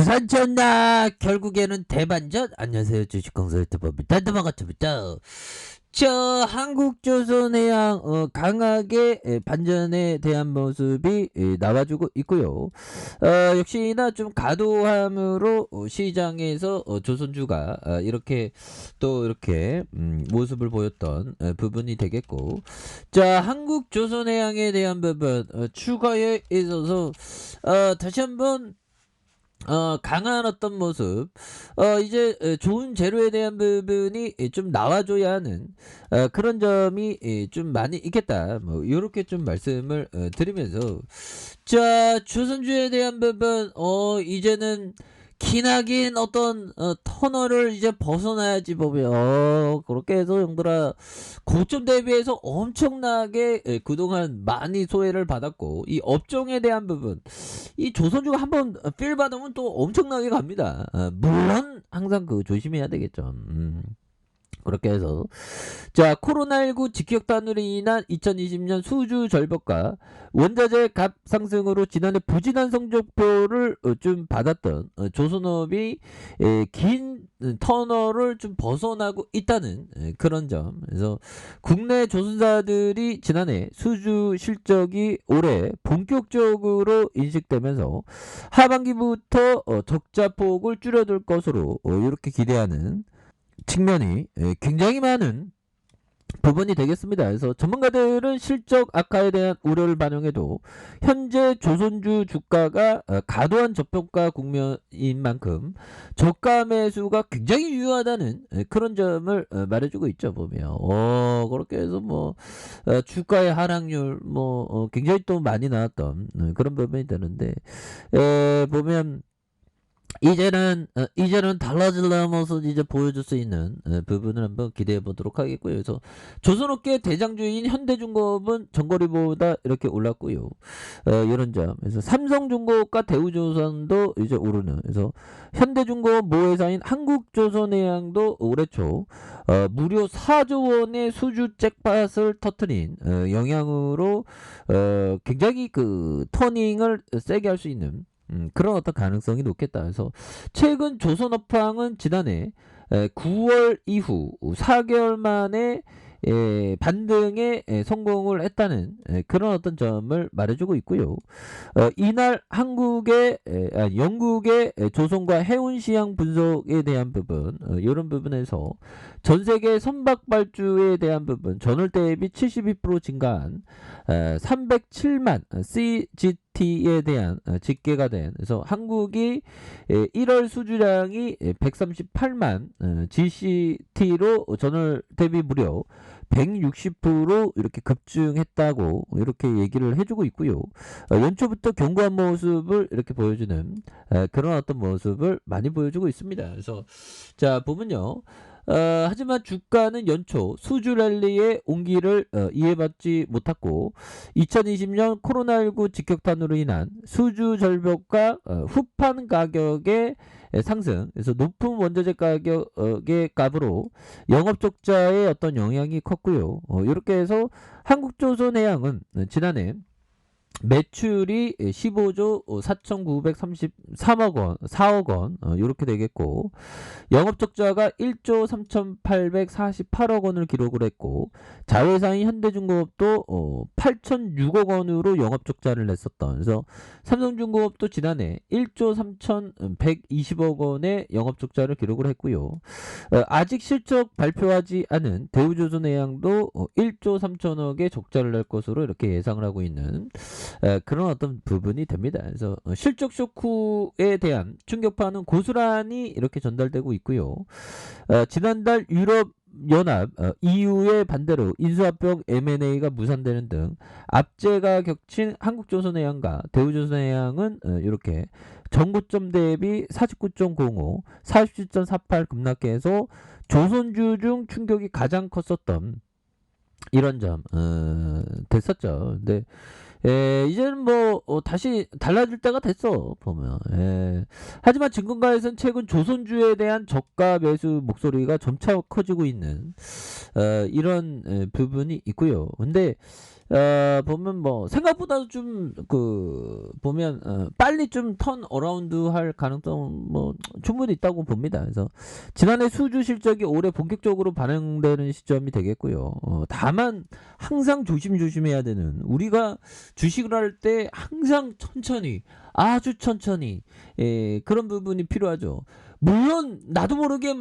주산전나 결국에는 대반전. 안녕하세요, 주식kon설트 법입니다. 반갑습니다. 한국조선해양 강하게 반전에 대한 모습이 나와주고 있고요. 역시나 좀 과도함으로 시장에서 조선주가 이렇게 또 이렇게 모습을 보였던 부분이 되겠고, 자, 한국조선해양에 대한 부분 추가에 있어서 다시 한번 강한 어떤 모습, 이제 좋은 재료에 대한 부분이 좀 나와줘야 하는 그런 점이 좀 많이 있겠다. 뭐 요렇게 좀 말씀을 드리면서, 자, 조선주에 대한 부분, 이제는 기나긴 어떤 터널을 이제 벗어나야지 보면, 그렇게 해서 형들아, 고점 대비해서 엄청나게 그동안 많이 소외를 받았고, 이 업종에 대한 부분, 이 조선주가 한번 필 받으면 또 엄청나게 갑니다. 물론 항상 그 조심해야 되겠죠. 그렇게 해서, 자, 코로나19 직격탄으로 인한 2020년 수주 절벽과 원자재 값 상승으로 지난해 부진한 성적표를 좀 받았던 조선업이 긴 터널을 좀 벗어나고 있다는 그런 점. 그래서 국내 조선사들이 지난해 수주 실적이 올해 본격적으로 인식되면서 하반기부터 적자폭을 줄여둘 것으로 이렇게 기대하는 측면이 굉장히 많은 부분이 되겠습니다. 그래서 전문가들은 실적 악화에 대한 우려를 반영해도 현재 조선주 주가가 과도한 저평가 국면인 만큼 저가 매수가 굉장히 유효하다는 그런 점을 말해주고 있죠. 보면 그렇게 해서 뭐 주가의 하락률 뭐 굉장히 또 많이 나왔던 그런 부분이 되는데, 보면 이제는 달라질 모습 이제 보여줄 수 있는 부분을 한번 기대해 보도록 하겠고요. 그래서 조선업계 대장주인 현대중공업은 전거리보다 이렇게 올랐고요. 이런 점. 그래서 삼성중공업과 대우조선도 이제 오르는. 그래서 현대중공업 모회사인 한국조선해양도 올해 초 무려 4조 원의 수주 잭팟을 터트린 영향으로 굉장히 그 터닝을 세게 할 수 있는 그런 어떤 가능성이 높겠다. 그래서 최근 조선업황은 지난해 9월 이후 4개월 만에 반등에 성공을 했다는 그런 어떤 점을 말해주고 있고요. 이날 영국의 조선과 해운 시장 분석에 대한 부분, 이런 부분에서 전 세계 선박 발주에 대한 부분 전월 대비 72% 증가한 307만 CGT에 대한 집계가 된, 그래서 한국이 1월 수주량이 138만 GCT로 전월 대비 무려 160% 이렇게 급증했다고 이렇게 얘기를 해주고 있고요. 연초부터 견고한 모습을 이렇게 보여주는 그런 어떤 모습을 많이 보여주고 있습니다. 그래서 자, 보면요. 하지만 주가는 연초 수주 랠리의 온기를 이해받지 못했고, 2020년 코로나19 직격탄으로 인한 수주 절벽과 후판 가격의 상승, 그래서 높은 원자재 가격의 값으로 영업 적자의 어떤 영향이 컸고요. 이렇게 해서 한국조선해양은 지난해 매출이 15조 4,933억 원, 4억 원, 이렇게 되겠고, 영업적자가 1조 3,848억 원을 기록을 했고, 자회사인 현대중공업도 8,006억 원으로 영업적자를 냈었던, 그래서 삼성중공업도 지난해 1조 3,120억 원의 영업적자를 기록을 했고요. 아직 실적 발표하지 않은 대우조선해양도 1조 3천억의 적자를 낼 것으로 이렇게 예상을 하고 있는 그런 어떤 부분이 됩니다. 그래서 실적 쇼크에 대한 충격파는 고스란히 이렇게 전달되고 있고요. 지난달 유럽 연합 EU의 반대로 인수합병 M&A가 무산되는 등 압제가 겹친 한국조선해양과 대우조선해양은 이렇게 전고점 대비 49.05, 47.48 급락해서 조선주 중 충격이 가장 컸었던 이런 점 됐었죠. 근데 이제는 뭐 다시 달라질 때가 됐어 보면. 하지만 증권가에서는 최근 조선주에 대한 저가 매수 목소리가 점차 커지고 있는 이런 부분이 있고요. 근데 보면 뭐 생각보다 좀 보면 빨리 좀 턴 어라운드 할 가능성 뭐 충분히 있다고 봅니다. 그래서 지난해 수주 실적이 올해 본격적으로 반영되는 시점이 되겠고요. 다만 항상 조심해야 되는, 우리가 주식을 할 때 항상 천천히, 아주 천천히, 그런 부분이 필요하죠. 물론 나도 모르게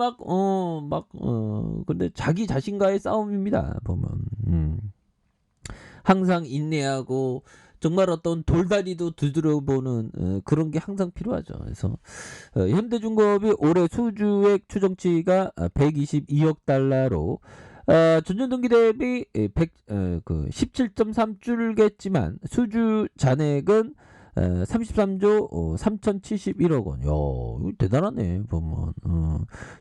근데 자기 자신과의 싸움입니다. 보면. 항상 인내하고 정말 어떤 돌다리도 두드려보는 그런 게 항상 필요하죠. 그래서 현대중공업이 올해 수주액 추정치가 122억 달러로 전년 동기 대비 17.3 줄겠지만 수주 잔액은 33조 3,071억 원. 야, 이거 대단하네, 보면.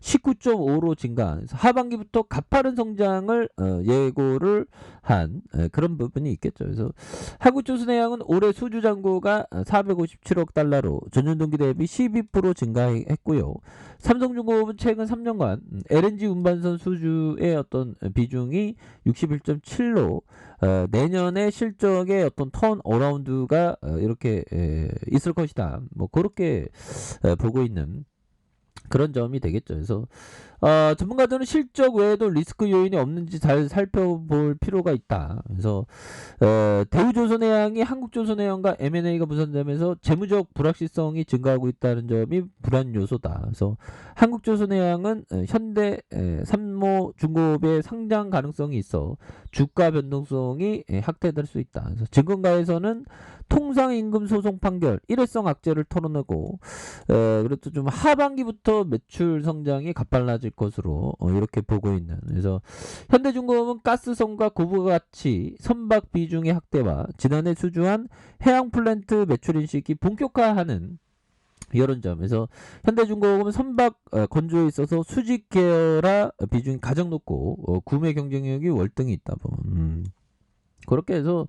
19.5로 증가. 하반기부터 가파른 성장을 예고를 한 그런 부분이 있겠죠. 그래서 한국조선해양은 올해 수주 잔고가 457억 달러로 전년 동기 대비 12% 증가했고요. 삼성중공업은 최근 3년간 LNG 운반선 수주의 어떤 비중이 61.7로 내년에 실적의 어떤 턴 어라운드가 이렇게 있을 것이다. 뭐 그렇게 보고 있는 그런 점이 되겠죠. 그래서 전문가들은 실적 외에도 리스크 요인이 없는지 잘 살펴볼 필요가 있다. 그래서 대우조선해양이 한국조선해양과 M&A가 무산되면서 재무적 불확실성이 증가하고 있다는 점이 불안 요소다. 그래서 한국조선해양은 현대 삼모중공업의 상장 가능성이 있어 주가 변동성이 확대될 수 있다. 그래서 증권가에서는 통상임금 소송 판결, 일회성 악재를 털어내고 그래도 좀 하반기부터 매출 성장이 가팔라질 것으로 이렇게 보고 있는. 그래서 현대중공업은 가스성과 고부가치 선박 비중의 확대와 지난해 수주한 해양 플랜트 매출 인식이 본격화하는 이런 점에서 현대중공업은 선박 건조에 있어서 수직 계열화 비중이 가장 높고 구매 경쟁력이 월등히 있다 보면. 그렇게 해서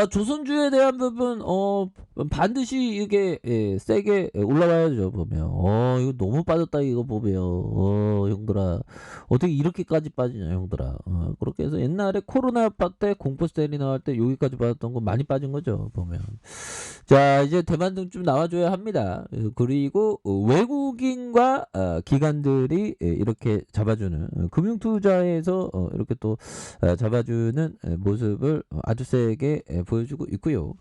조선주에 대한 부분 반드시 이게 세게 올라와야죠. 보면 이거 너무 빠졌다 이거 보면 형들아 어떻게 이렇게까지 빠지냐 형들아. 그렇게 해서 옛날에 코로나 때 공포 세일이 나올 때 여기까지 빠졌던 거 많이 빠진 거죠. 보면 자 이제 대만 등 좀 나와줘야 합니다. 그리고 외국인과 기관들이 이렇게 잡아주는 금융투자에서 이렇게 또 잡아주는 모습을 아주 세게 보여주고 있고요.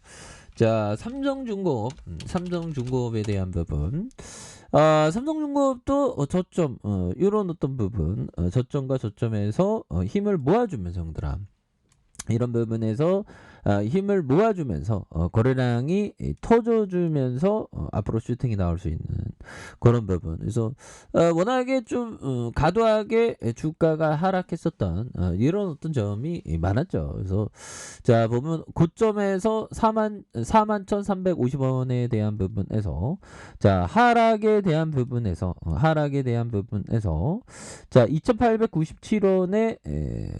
자, 삼성중공업에 대한 부분. 삼성중공업도 저점, 이런 어떤 부분, 저점과 저점에서 힘을 모아주면서 형들아. 이런 부분에서 힘을 모아주면서 거래량이 터져주면서 앞으로 슈팅이 나올 수 있는 그런 부분. 그래서 워낙에 좀 과도하게 주가가 하락했었던 이런 어떤 점이 많았죠. 그래서 자 보면 고점에서 41,350원에 대한 부분에서 자 하락에 대한 부분에서 자 2,897원에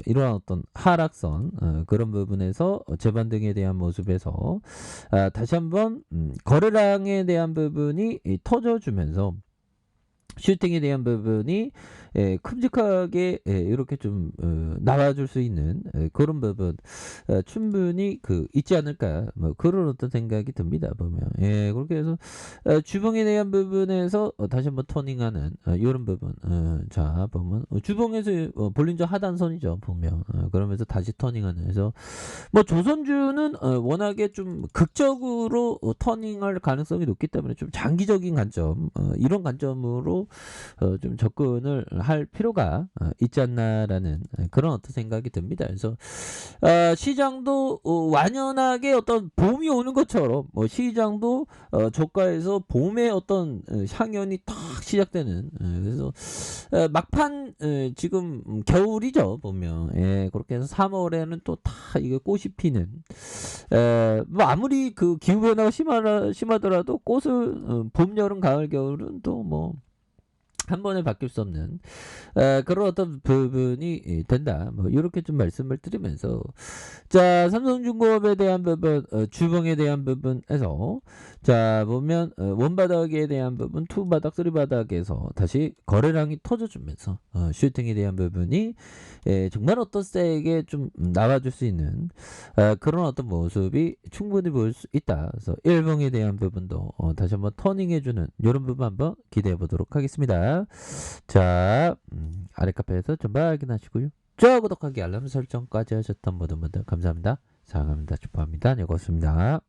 이러한 어떤 하락선 그런 부분에서 재반등에 대한 모습에서 다시 한번 거래량에 대한 부분이 터져주면서 슈팅에 대한 부분이 큼직하게 이렇게 좀 나와줄 수 있는 그런 부분 충분히 있지 않을까 뭐 그런 어떤 생각이 듭니다. 보면 그렇게 해서 주봉에 대한 부분에서 다시 한번 터닝하는 이런 부분 자 보면 주봉에서 볼린저 하단선이죠. 보면 그러면서 다시 터닝하는. 그래서 뭐 조선주는 워낙에 좀 극적으로 터닝할 가능성이 높기 때문에 좀 장기적인 관점 이런 관점으로 좀 접근을 할 필요가 있지 않나라는 그런 어떤 생각이 듭니다. 그래서 시장도 완연하게 어떤 봄이 오는 것처럼 시장도 저가에서 봄의 어떤 향연이 탁 시작되는 그래서 막판 지금 겨울이죠. 보면 그렇게 해서 3월에는 또 다 이게 꽃이 피는 뭐 아무리 기후 변화가 심하더라도 꽃을 봄, 여름, 가을, 겨울은 또 뭐 한 번에 바뀔 수 없는 그런 어떤 부분이 된다. 뭐 요렇게 좀 말씀을 드리면서 자 삼성중공업에 대한 부분 주봉에 대한 부분에서 자 보면 원바닥에 대한 부분 투바닥 쓰리바닥에서 다시 거래량이 터져주면서 슈팅에 대한 부분이 정말 어떤 세게 좀 나와줄 수 있는 그런 어떤 모습이 충분히 보일 수 있다. 그래서 일봉에 대한 부분도 다시 한번 터닝해주는 이런 부분 한번 기대해 보도록 하겠습니다. 자, 아래 카페에서 좀 확인하시고요. 좋아요, 구독하기, 알람 설정까지 하셨던 모든 분들 감사합니다. 사랑합니다. 축하합니다. 네, 고맙습니다.